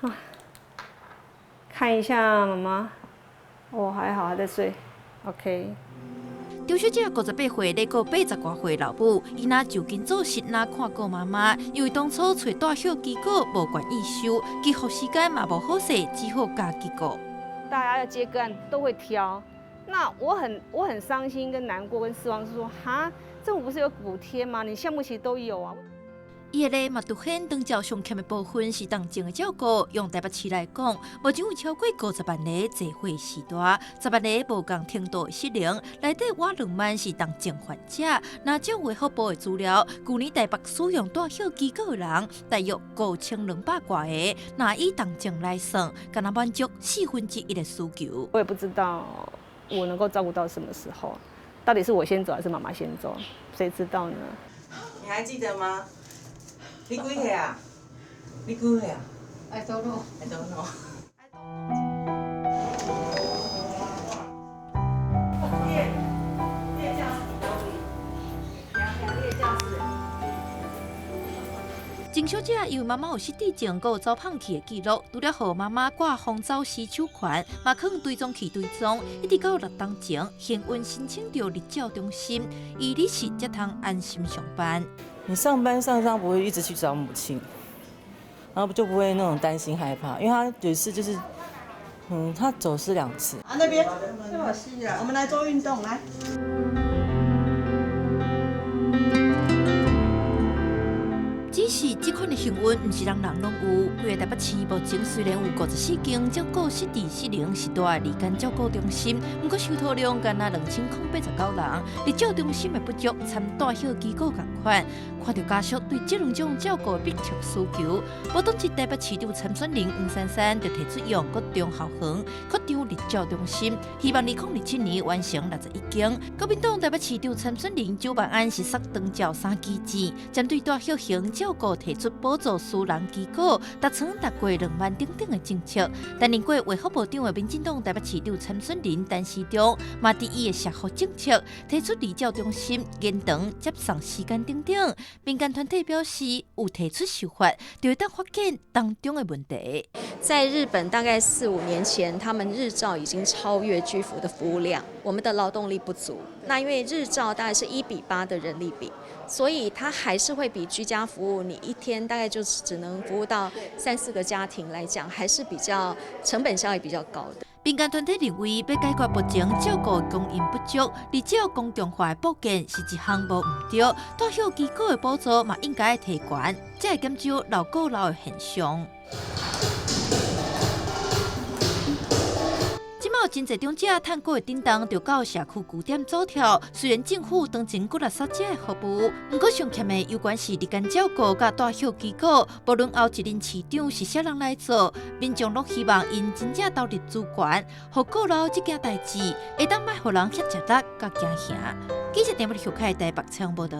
啊，看一下妈妈，我还好，还在睡。OK。张小姐58岁，咧个80多岁老母，伊若就近做实哪看过妈妈，因为当初找大小机构无愿意收，寄付时间嘛无好势，只好加机构。大家要接个案都会挑，那我很伤心、跟难过、跟失望，是说哈，政府不是有补贴吗？你项目其实都有啊。伊个咧嘛凸显当照上欠的部分是同情的照顾。用台北市来讲，目前有超过50万个聚会时代，10万个无共程度的失灵，内底我2万是同情患者。那照卫福部的资料，去年台北使用大小机构的人大约5200多个，那以同情来算，敢若满足1/4的需求。我也不知道我能够照顾到什么时候，到底是我先走还是妈妈先走，谁知道呢？你还记得吗？你几岁啊？你几岁啊？I don't know. I don't know. 列教室都有，两列教室。郑小姐因为妈妈有失智症，还有走胖去的记录，除了和妈妈挂风走私手权，嘛肯追踪去追踪，一直到6冬前，幸运申请到日照中心，伊理事才通安心上班。你上班上不会一直去找母亲，然后就不会那种担心害怕，因为他有一次就是，他走失2次。啊，那边这么细啊，我们来做运动来。只是这款的幸运，唔是人人拢有。规个台北市目前虽然有54间照顾失智失灵时代日间照顾中心，不过收托量干那2089人，日照中心的不足，参大小机构共款。看到家属对这2种照顾的迫切需求，报道至台北市长参选人黄珊珊就提出用国中校园扩张日照中心，希望2027年完成61间。国民党台北市长参选人周万安是塞长照3基金，针对大小型照顾提出补助私人机构，达成达过2万等的政策。担任过卫福部长的民进党台北市长参选人陈时中，嘛伫伊的社福政策提出日照中心延长接送时间等等。民间团体表示，有提出修法，就会当发现当中的问题。在日本大概4、5年前，他们日照已经超越居服的服务量，我们的劳动力不足。那因为日照大概是1:8的人力比，所以它还是会比居家服务，你一天大概就只能服务到3、4个家庭来讲，还是比较成本效益比较高的。民间团体认为，要解决目前照顾供应不足，日照公众化的保健是一项无毋对，大小机构的补助嘛应该提悬，才会减少老过老的现象。即马有真侪长者趁过的叮当，就到社区据点走跳。虽然政府当前鼓励扫街的服务，不过上欠的有关是日间照顾甲大小机构，无论后一任市长是啥人来做，民众都希望因真正投入资源，互过劳这件代志，会当卖互人遐吃力甲惊吓。记者电话小凯台北采访报道。